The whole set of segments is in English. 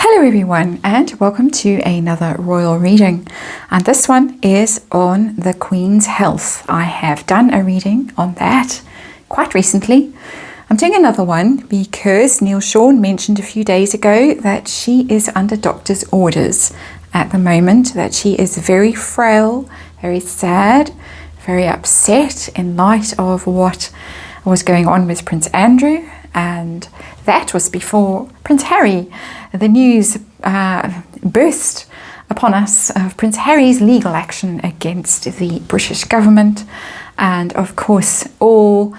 Hello everyone and welcome to another royal reading, and this one is on the Queen's health. I have done a reading on that quite recently. I'm doing another one because Neil Sean mentioned a few days ago that she is under doctor's orders at the moment, that she is very frail, very sad, very upset in light of what was going on with Prince Andrew, and that was before Prince Harry. The news burst upon us of Prince Harry's legal action against the British government, and of course all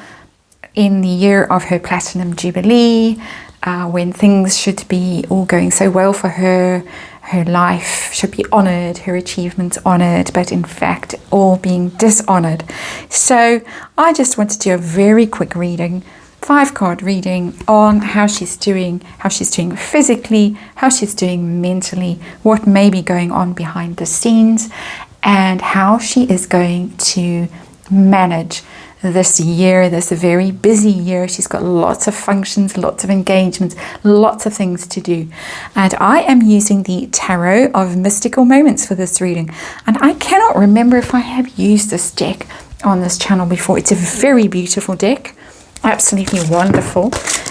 in the year of her platinum jubilee, when things should be all going so well for her. Her life should be honoured, her achievements honoured, but in fact all being dishonoured. So I just want to do a very quick reading, 5-card reading on how she's doing physically, how she's doing mentally, what may be going on behind the scenes, and how she is going to manage this year, this very busy year. She's got lots of functions, lots of engagements, lots of things to do. And I am using the Tarot of Mystical Moments for this reading. And I cannot remember if I have used this deck on this channel before. It's a very beautiful deck. Absolutely wonderful.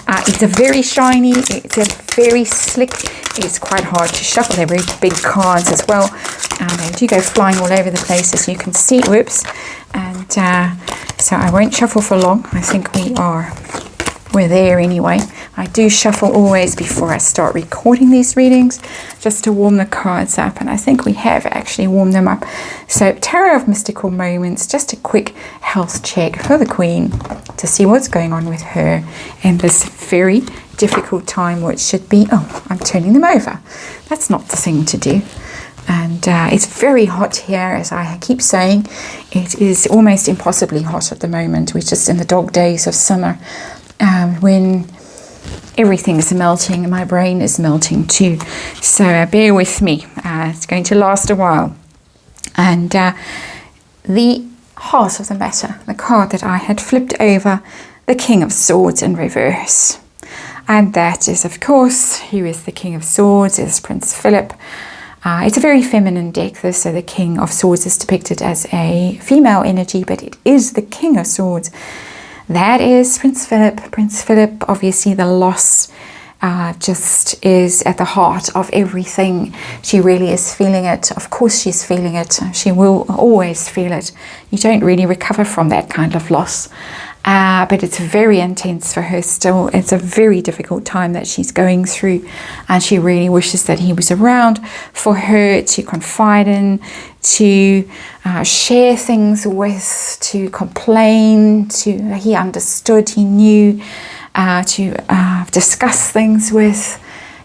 It's a very shiny, it's a very slick, it's quite hard to shuffle. They're very big cards as well, and they do go flying all over the place, as you can see. Whoops. And so I won't shuffle for long. I think we're there anyway. I do shuffle always before I start recording these readings, just to warm the cards up, and I think we have actually warmed them up. So Tarot of Mystical Moments, just a quick health check for the Queen to see what's going on with her in this very difficult time, which should be, oh, I'm turning them over. That's not the thing to do. And it's very hot here, as I keep saying. It is almost impossibly hot at the moment. We're just in the dog days of summer, when everything is melting. My brain is melting too. So bear with me. It's going to last a while. And the heart of the matter, the card that I had flipped over, the King of Swords in reverse. And that is, of course, who is the King of Swords? Is Prince Philip. It's a very feminine deck, this, so the King of Swords is depicted as a female energy, but it is the King of Swords. That is Prince Philip. Prince Philip, obviously the loss just is at the heart of everything. She really is feeling it. Of course she's feeling it. She will always feel it. You don't really recover from that kind of loss. But it's very intense for her still. It's a very difficult time that she's going through, and she really wishes that he was around for her to confide in, to share things with, to complain, he understood, he knew, to discuss things with,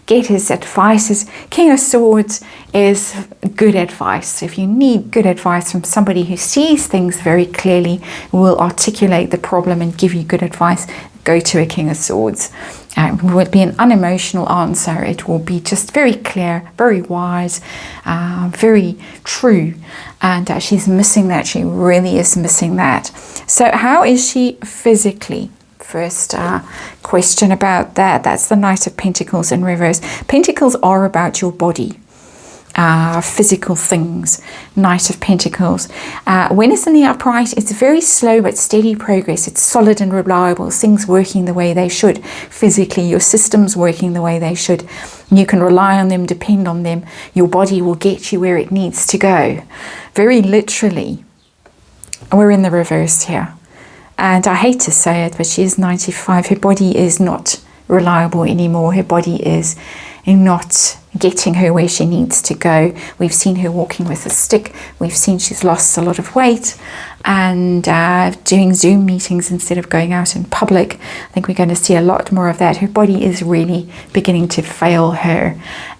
get his advice. King of Swords is good advice. If you need good advice from somebody who sees things very clearly, will articulate the problem and give you good advice, go to a King of Swords. It will be an unemotional answer. It will be just very clear, very wise, very true. And she's missing that. She really is missing that. So how is she physically? First question about that. That's the Knight of Pentacles in reverse. Pentacles are about your body, physical things. Knight of Pentacles. When it's in the upright, it's very slow but steady progress. It's solid and reliable. Things working the way they should. Physically, your system's working the way they should. You can rely on them, depend on them. Your body will get you where it needs to go. Very literally. We're in the reverse here. And I hate to say it, but she is 95. Her body is not reliable anymore. Her body is not getting her where she needs to go. We've seen her walking with a stick. We've seen she's lost a lot of weight and doing Zoom meetings instead of going out in public. I think we're going to see a lot more of that. Her body is really beginning to fail her.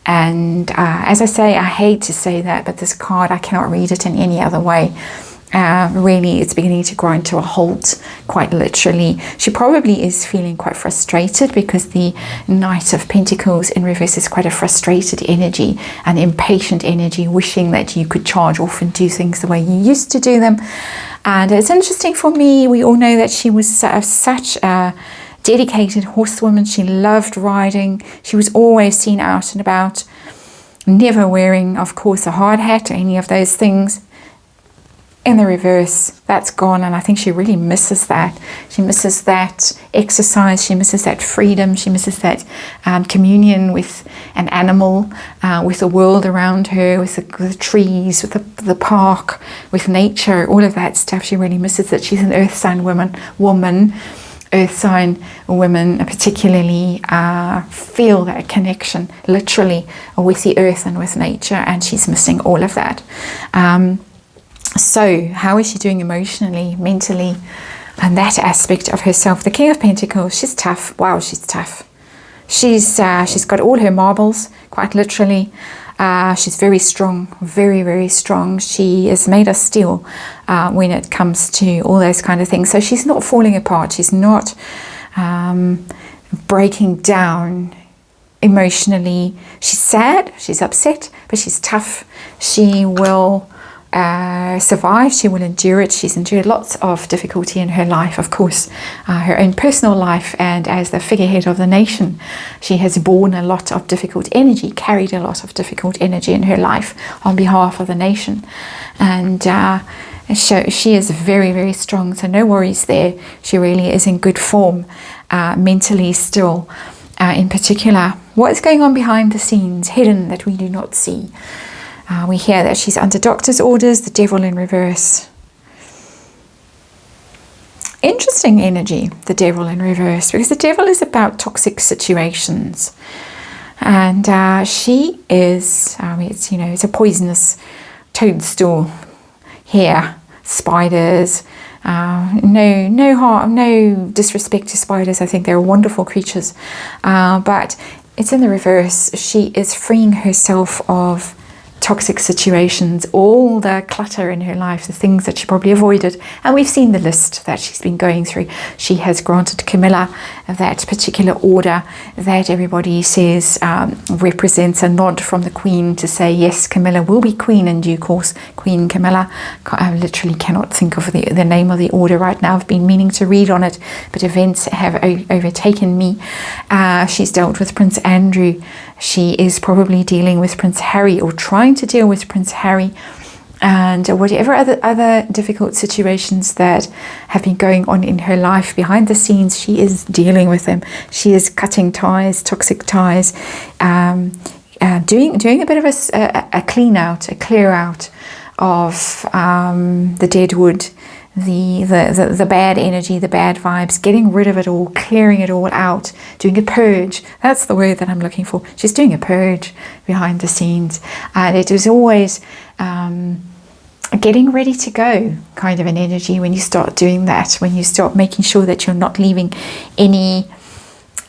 And as I say, I hate to say that, but this card, I cannot read it in any other way. Really, it's beginning to grind to a halt, quite literally. She probably is feeling quite frustrated because the Knight of Pentacles in reverse is quite a frustrated energy, an impatient energy, wishing that you could charge off and do things the way you used to do them. And it's interesting for me, we all know that she was such a dedicated horsewoman. She loved riding. She was always seen out and about, never wearing, of course, a hard hat or any of those things. In the reverse, that's gone, and I think she really misses that. She misses that exercise, she misses that freedom, she misses that communion with an animal, with the world around her, with the trees, with the park, with nature, all of that stuff. She really misses it. She's an earth sign woman. Earth sign women particularly feel that connection literally with the earth and with nature, and she's missing all of that. So how is she doing emotionally, mentally, and that aspect of herself? The King of Pentacles, she's tough. Wow, she's tough. She's got all her marbles, quite literally. She's very strong, very, very strong. She is made of steel when it comes to all those kind of things. So she's not falling apart. She's not breaking down emotionally. She's sad, she's upset, but she's tough. She will survive, she will endure it. She's endured lots of difficulty in her life, of course, her own personal life, and as the figurehead of the nation, she has borne a lot of difficult energy, carried a lot of difficult energy in her life on behalf of the nation, and so she is very, very strong, so no worries there. She really is in good form mentally still. In particular, what is going on behind the scenes, hidden, that we do not see? We hear that she's under doctor's orders, the devil in reverse. Interesting energy, the devil in reverse, because the devil is about toxic situations. And she is, it's a poisonous toadstool here, spiders. No harm, no disrespect to spiders. I think they're wonderful creatures. But it's in the reverse. She is freeing herself of toxic situations, all the clutter in her life, the things that she probably avoided, and we've seen the list that she's been going through. She has granted Camilla that particular order that everybody says represents a nod from the Queen to say, yes, Camilla will be Queen in due course. Queen Camilla. I literally cannot think of the name of the order right now. I've been meaning to read on it, but events have overtaken me. She's dealt with Prince Andrew. She is probably dealing with Prince Harry, or trying to deal with Prince Harry, and whatever other difficult situations that have been going on in her life behind the scenes, she is dealing with them. She is cutting ties, toxic ties, doing a bit of a clean out, a clear out of the dead wood, the bad energy, the bad vibes, getting rid of it all, clearing it all out, doing a purge. That's the word that I'm looking for. She's doing a purge behind the scenes, and it is always getting ready to go kind of an energy when you start doing that, when you start making sure that you're not leaving any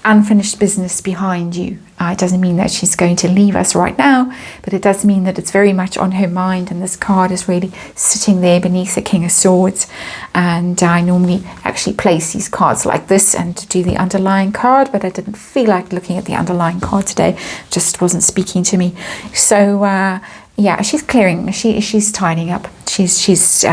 unfinished business behind you. It doesn't mean that she's going to leave us right now, but it does mean that it's very much on her mind, and this card is really sitting there beneath the King of Swords. And I normally actually place these cards like this and do the underlying card, but I didn't feel like looking at the underlying card today. It just wasn't speaking to me. So yeah, she's clearing, she's tidying up, she's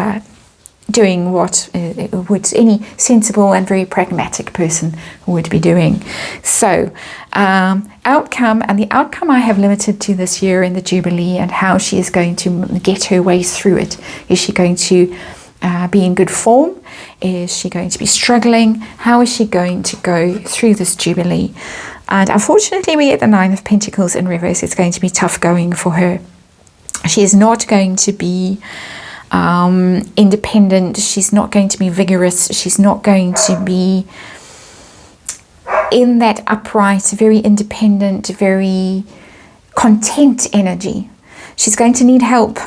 doing what would any sensible and very pragmatic person would be doing. So outcome, and the outcome I have limited to this year in the Jubilee, and how she is going to get her way through it. Is she going to be in good form? Is she going to be struggling? How is she going to go through this Jubilee? And unfortunately we get the Nine of Pentacles in reverse. It's going to be tough going for her. She is not going to be independent. She's not going to be vigorous. She's not going to be in that upright, very independent, very content energy. She's going to need help.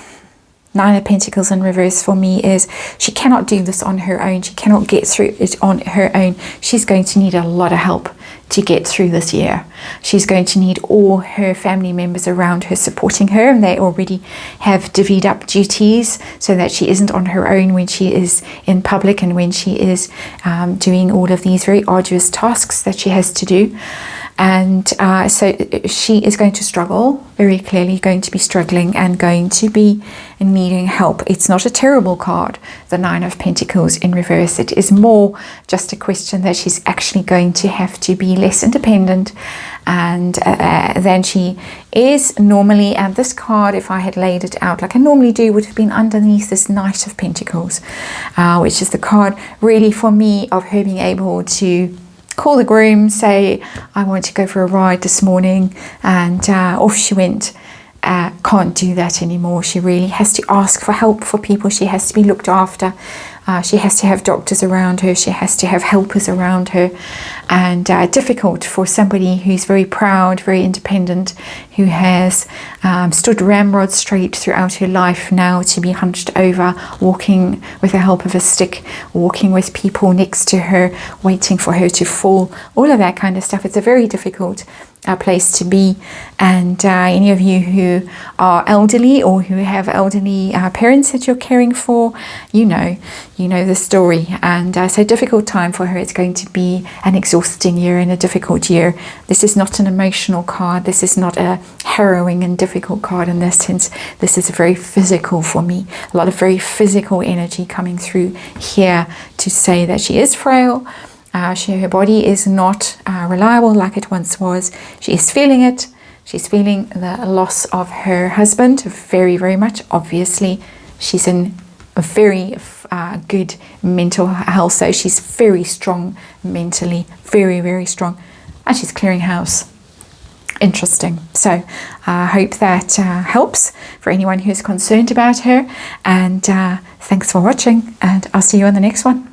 Nine of Pentacles in reverse for me is she cannot do this on her own. She cannot get through it on her own. She's going to need a lot of help to get through this year. She's going to need all her family members around her supporting her, and they already have divvied up duties so that she isn't on her own when she is in public, and when she is doing all of these very arduous tasks that she has to do. And so she is going to struggle, very clearly going to be struggling and going to be needing help. It's not a terrible card, the Nine of Pentacles in reverse. It is more just a question that she's actually going to have to be less independent and than she is normally. And this card, if I had laid it out like I normally do, would have been underneath this Knight of Pentacles, which is the card really for me of her being able to call the groom, say, I want to go for a ride this morning, and off she went. Can't do that anymore. She really has to ask for help for people. She has to be looked after. She has to have doctors around her. She has to have helpers around her. And difficult for somebody who's very proud, very independent, who has stood ramrod straight throughout her life, now to be hunched over, walking with the help of a stick, walking with people next to her, waiting for her to fall, all of that kind of stuff. It's a very difficult place to be. And any of you who are elderly or who have elderly parents that you're caring for, you know the story. And so difficult time for her. It's going to be an exhausting year and a difficult year. This is not an emotional card. This is not a harrowing and difficult card in this sense. This is very physical for me. A lot of very physical energy coming through here to say that she is frail. Her body is not reliable like it once was. She is feeling it. She's feeling the loss of her husband very, very much. Obviously, she's in a very good mental health, so she's very strong mentally, very, very strong. And she's clearing house. Interesting. So I hope that helps for anyone who's concerned about her. And thanks for watching, and I'll see you on the next one.